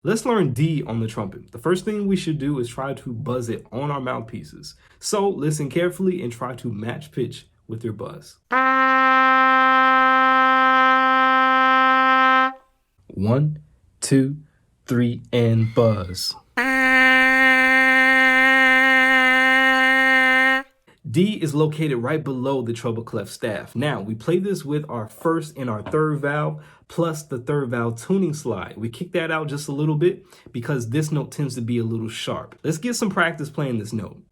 Let's learn D on the trumpet. The first thing we should do is try to buzz it on our mouthpieces. So listen carefully and try to match pitch with your buzz. 1, 2, 3, and buzz. D is located right below the treble clef staff. Now, we play this with our first and our third valve, plus the third valve tuning slide. We kick that out just a little bit because this note tends to be a little sharp. Let's get some practice playing this note.